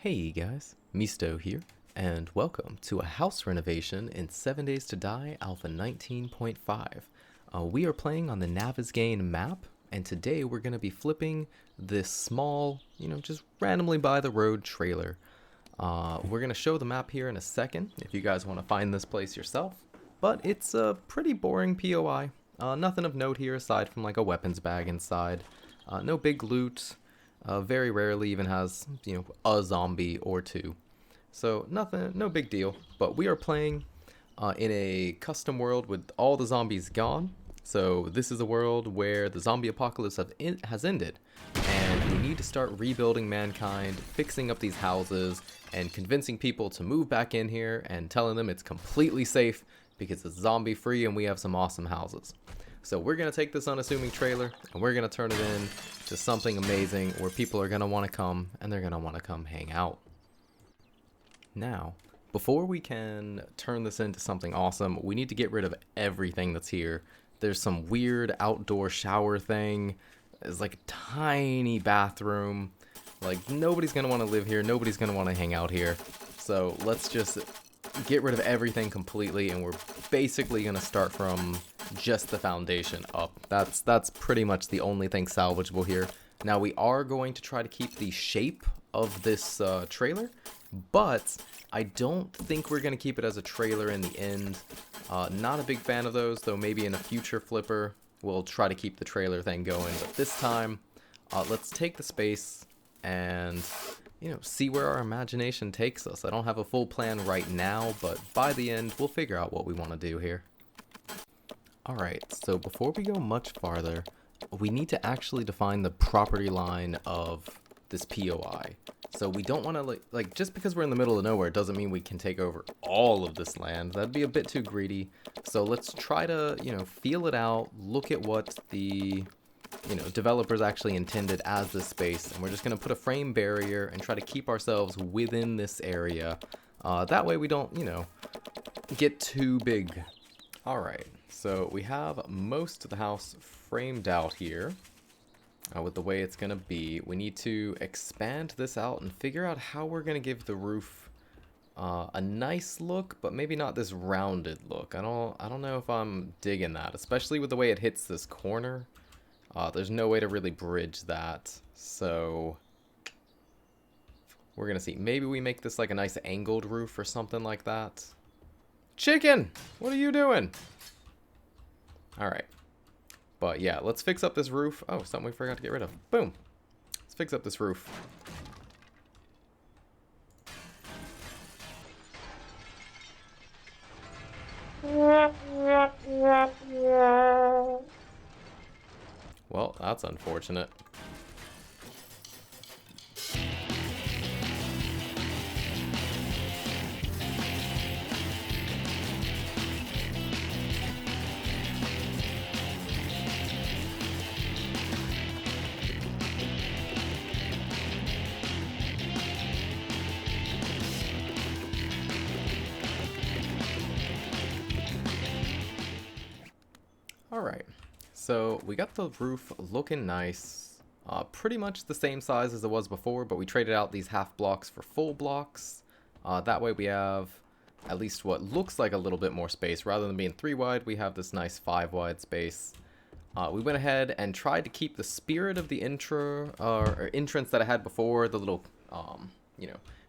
Hey guys, Misuto here, and welcome to a house renovation in 7 Days to Die Alpha 19.5. We are playing on the navezgane map, and today we're going to be flipping this small, just randomly by the road trailer. We're going to show the map here in a second if you guys want to find this place yourself, but it's a pretty boring POI. Nothing of note here aside from like a weapons bag inside. No big loot. Very rarely even has, a zombie or two. So nothing, no big deal. But we are playing in a custom world with all the zombies gone. So this is a world where the zombie apocalypse has ended. And we need to start rebuilding mankind, fixing up these houses, and convincing people to move back in here and telling them it's completely safe because it's zombie free and we have some awesome houses. So we're going to take this unassuming trailer and we're going to turn it into something amazing where people are going to want to come and they're going to want to come hang out. Now, before we can turn this into something awesome, we need to get rid of everything that's here. There's some weird outdoor shower thing. There's like a tiny bathroom. Like nobody's going to want to live here. Nobody's going to want to hang out here. So let's just get rid of everything completely and we're basically going to start from just the foundation up. That's pretty much the only thing salvageable here. Now we are going to try to keep the shape of this trailer, but I don't think we're going to keep it as a trailer in the end. Not a big fan of those, though maybe in a future flipper we'll try to keep the trailer thing going. But this time, let's take the space and see where our imagination takes us. I don't have a full plan right now, but by the end we'll figure out what we want to do here. Alright, so before we go much farther, we need to actually define the property line of this POI. So we don't want to, like just because we're in the middle of nowhere doesn't mean we can take over all of this land. That'd be a bit too greedy. So let's try to, feel it out, look at what the, developers actually intended as this space. And we're just going to put a frame barrier and try to keep ourselves within this area. That way we don't, get too big. Alright, so we have most of the house framed out here with the way it's going to be. We need to expand this out and figure out how we're going to give the roof a nice look, but maybe not this rounded look. I don't know if I'm digging that, especially with the way it hits this corner. There's no way to really bridge that, so we're going to see. Maybe we make this like a nice angled roof or something like that. Chicken! What are you doing? Alright. But yeah, let's fix up this roof. Oh, something we forgot to get rid of. Boom! Let's fix up this roof. Well, that's unfortunate. Alright, so we got the roof looking nice, pretty much the same size as it was before, but we traded out these half blocks for full blocks. That way we have at least what looks like a little bit more space. Rather than being 3 wide, we have this nice 5 wide space. We went ahead and tried to keep the spirit of the entrance that I had before, the little,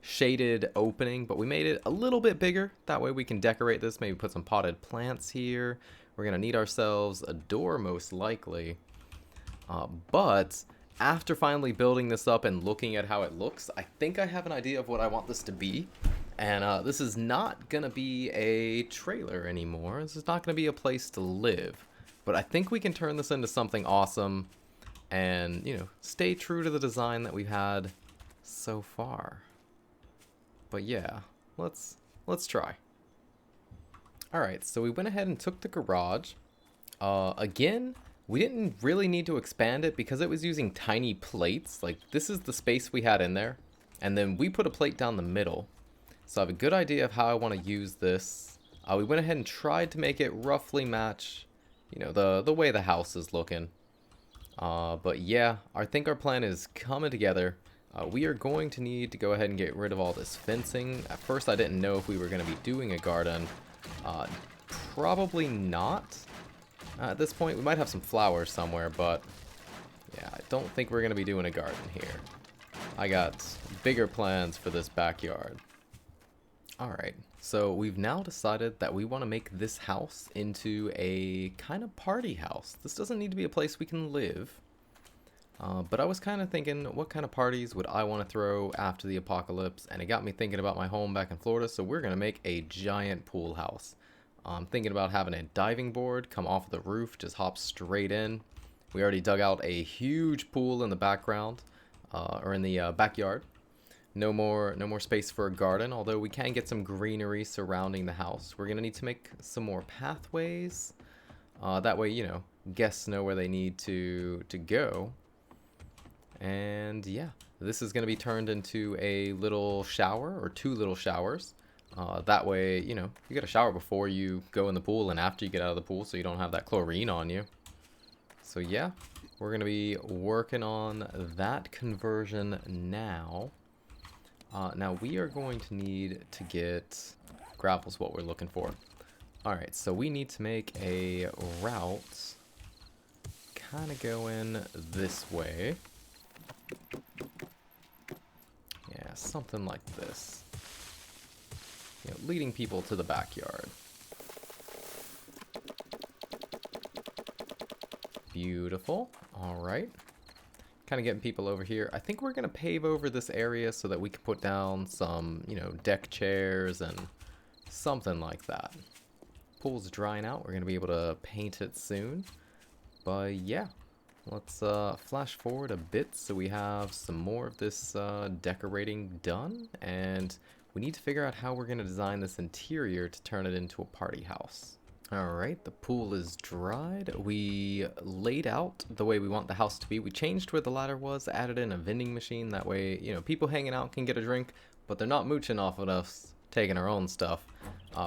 shaded opening, but we made it a little bit bigger. That way we can decorate this, maybe put some potted plants here. We're going to need ourselves a door most likely. But after finally building this up and looking at how it looks, I think I have an idea of what I want this to be. And this is not going to be a trailer anymore. This is not going to be a place to live. But I think we can turn this into something awesome and, stay true to the design that we've had so far. But yeah, let's try. Alright, so we went ahead and took the garage. Again, we didn't really need to expand it because it was using tiny plates. Like, this is the space we had in there. And then we put a plate down the middle. So I have a good idea of how I want to use this. We went ahead and tried to make it roughly match, the way the house is looking. But yeah, I think our plan is coming together. We are going to need to go ahead and get rid of all this fencing. At first I didn't know if we were going to be doing a garden. Probably not. At this point we might have some flowers somewhere, but yeah, I don't think we're going to be doing a garden here. I got bigger plans for this backyard. Alright, so we've now decided that we want to make this house into a kind of party house. This doesn't need to be a place we can live. But I was kind of thinking, what kind of parties would I want to throw after the apocalypse? And it got me thinking about my home back in Florida, so we're going to make a giant pool house. I'm thinking about having a diving board come off of the roof, just hop straight in. We already dug out a huge pool in the background, or in the backyard. No more space for a garden, although we can get some greenery surrounding the house. We're going to need to make some more pathways. That way, you know, guests know where they need to go. And yeah, this is going to be turned into a little shower, or 2 little showers. That way, you know, you get a shower before you go in the pool and after you get out of the pool, so you don't have that chlorine on you. So yeah, we're going to be working on that conversion now. Now we are going to need to get gravel's what we're looking for. Alright, so we need to make a route kind of going this way. Yeah, something like this. You know, leading people to the backyard. Beautiful. Alright. Kind of getting people over here. I think we're going to pave over this area so that we can put down some, you know, deck chairs and something like that. Pool's drying out. We're going to be able to paint it soon. But yeah, let's flash forward a bit so we have some more of this decorating done. And we need to figure out how we're going to design this interior to turn it into a party house. Alright, the pool is dried. We laid out the way we want the house to be. We changed where the ladder was, added in a vending machine. That way, you know, people hanging out can get a drink, but they're not mooching off of us taking our own stuff.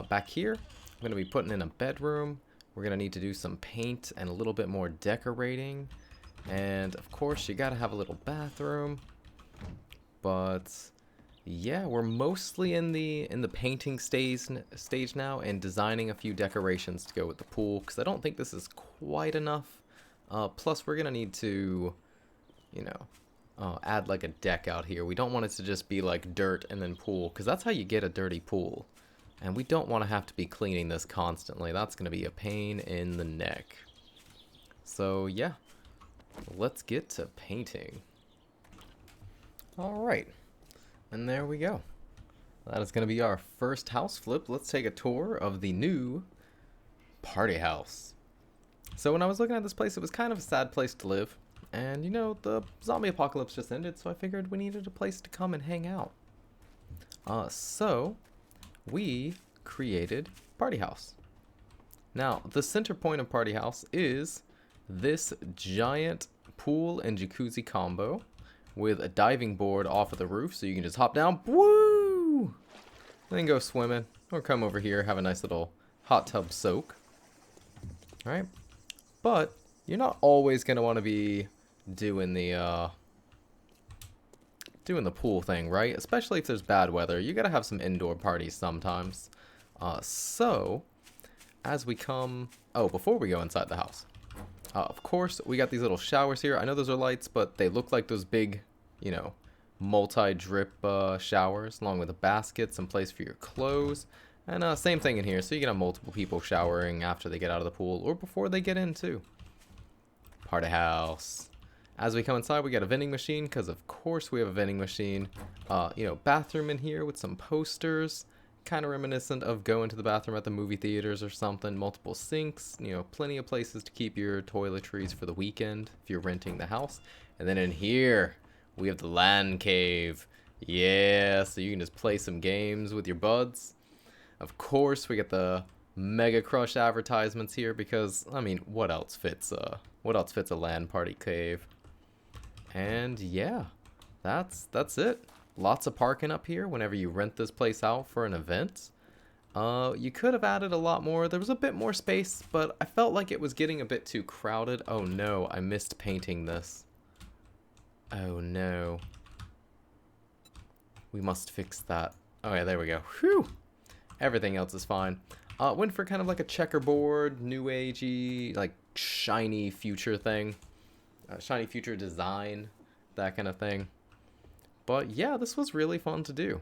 Back here, I'm going to be putting in a bedroom. We're going to need to do some paint and a little bit more decorating. And of course, you got to have a little bathroom. But yeah, we're mostly in the painting stage now and designing a few decorations to go with the pool, because I don't think this is quite enough. Plus, we're gonna need to, you know, add like a deck out here. We don't want it to just be like dirt and then pool, because that's how you get a dirty pool. And we don't want to have to be cleaning this constantly. That's gonna be a pain in the neck. So yeah, let's get to painting. All right. And there we go. That is going to be our first house flip. Let's take a tour of the new party house. So when I was looking at this place, it was kind of a sad place to live. And you know, the zombie apocalypse just ended, so I figured we needed a place to come and hang out. So we created Party House. Now, the center point of Party House is this giant pool and jacuzzi combo with a diving board off of the roof, so you can just hop down, woo, and then go swimming, or come over here, have a nice little hot tub soak. All right, but you're not always gonna want to be doing the pool thing, right? Especially if there's bad weather. You gotta have some indoor parties sometimes. So as we come, before we go inside the house. Of course, we got these little showers here. I know those are lights, but they look like those big, you know, multi-drip showers, along with a basket, some place for your clothes. And same thing in here, so you can have multiple people showering after they get out of the pool, or before they get in, too. Party house. As we come inside, we got a vending machine, because of course we have a vending machine. You know, bathroom in here with some posters. Kind of reminiscent of going to the bathroom at the movie theaters or something. Multiple sinks, you know, plenty of places to keep your toiletries for the weekend if you're renting the house. And then in here, we have the LAN cave. Yeah, so you can just play some games with your buds. Of course, we get the Mega Crush advertisements here because, I mean, what else fits a LAN party cave? And yeah, that's it. Lots of parking up here whenever you rent this place out for an event. You could have added a lot more. There was a bit more space, but I felt like it was getting a bit too crowded. Oh no, I missed painting this. Oh no. We must fix that. Oh yeah, there we go. Whew! Everything else is fine. Went for kind of like a checkerboard, new agey, like shiny future thing. Shiny future design, that kind of thing. But yeah, this was really fun to do.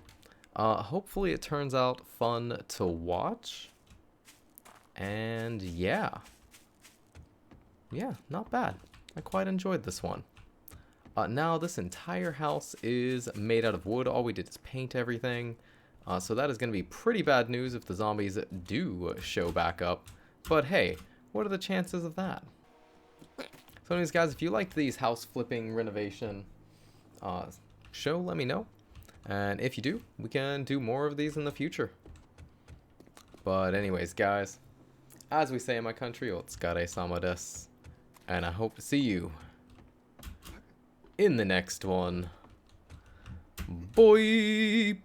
Hopefully it turns out fun to watch. And yeah. Yeah, not bad. I quite enjoyed this one. Now this entire house is made out of wood. All we did is paint everything. So that is going to be pretty bad news if the zombies do show back up. But hey, what are the chances of that? So anyways guys, if you liked these house flipping renovation show, let me know. And if you do, we can do more of these in the future. But anyways guys, as we say in my country, otsukare-sama desu. And I hope to see you in the next one. Bye!